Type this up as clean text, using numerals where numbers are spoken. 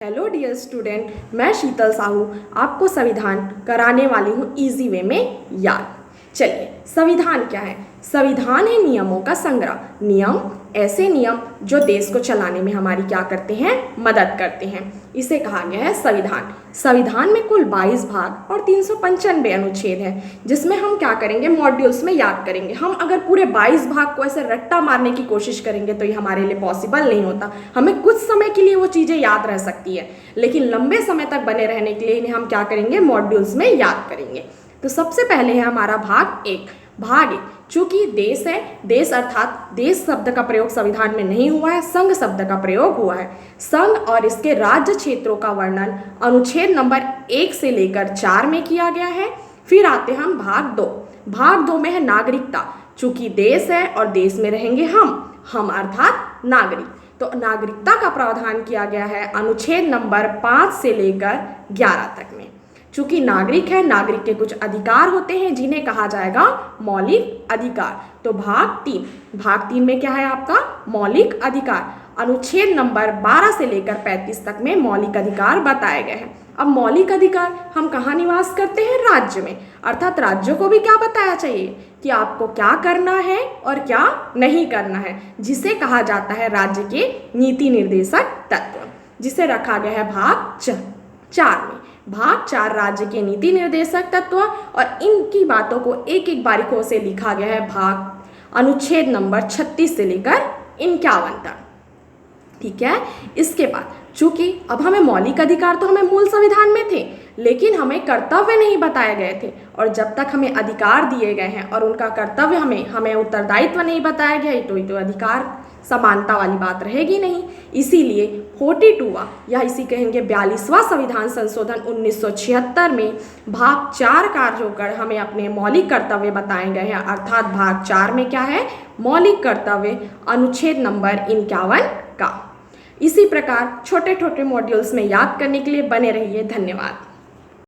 Hello dear student, मैं शीतल साहू आपको संविधान कराने वाली हूँ इजी वे में याद। चलिए, संविधान क्या है? संविधान है नियमों का संग्रह। नियम ऐसे नियम जो देश को चलाने में हमारी क्या करते हैं, मदद करते हैं। इसे कहा गया है संविधान। संविधान में कुल 22 भाग और 395 अनुच्छेद है, जिसमें हम क्या करेंगे, मॉड्यूल्स में याद करेंगे। हम अगर पूरे 22 भाग को ऐसे रट्टा मारने की कोशिश करेंगे तो ये हमारे लिए पॉसिबल नहीं होता। हमें कुछ समय के लिए वो चीज़ें याद रह सकती है, लेकिन लंबे समय तक बने रहने के लिए इन्हें हम क्या करेंगे, मॉड्यूल्स में याद करेंगे। तो सबसे पहले है हमारा भाग एक। भाग एक, चूंकि देश है, देश अर्थात देश शब्द का प्रयोग संविधान में नहीं हुआ है, संघ शब्द का प्रयोग हुआ है। संघ और इसके राज्य क्षेत्रों का वर्णन अनुच्छेद नंबर 1 से लेकर 4 में किया गया है। फिर आते हम भाग 2। भाग 2 में है नागरिकता। चूंकि देश है और देश में रहेंगे हम अर्थात नागरिक, तो नागरिकता का प्रावधान किया गया है अनुच्छेद नंबर 5 से लेकर 11 तक में। चूंकि नागरिक है, नागरिक के कुछ अधिकार होते हैं जिन्हें कहा जाएगा मौलिक अधिकार। तो भाग 3 में क्या है आपका, मौलिक अधिकार। अनुच्छेद नंबर 12 से लेकर 35 तक में मौलिक अधिकार बताए गए हैं। अब मौलिक अधिकार हम कहाँ निवास करते हैं, राज्य में, अर्थात राज्यों को भी क्या बताया चाहिए कि आपको क्या करना है और क्या नहीं करना है, जिसे कहा जाता है राज्य के नीति निर्देशक तत्व, जिसे रखा गया है भाग 4 में। भाग 4 राज्य के नीति निर्देशक तत्व, और इनकी बातों को एक एक बारीकों से लिखा गया है भाग अनुच्छेद नंबर 36 से लेकर 51 तक। ठीक है। इसके बाद चूंकि अब हमें मौलिक अधिकार तो हमें मूल संविधान में थे, लेकिन हमें कर्तव्य नहीं बताए गए थे। और जब तक हमें अधिकार दिए गए हैं और उनका कर्तव्य हमें उत्तरदायित्व नहीं बताया गया, तो अधिकार समानता वाली बात रहेगी नहीं। इसीलिए 42वां या इसी कहेंगे 42वां संविधान संशोधन 1976 में भाग 4 कार्य होकर हमें अपने मौलिक कर्तव्य बताए गए हैं। अर्थात भाग 4 में क्या है, मौलिक कर्तव्य अनुच्छेद नंबर 51 का। इसी प्रकार छोटे छोटे मॉड्यूल्स में याद करने के लिए बने रहिए। धन्यवाद।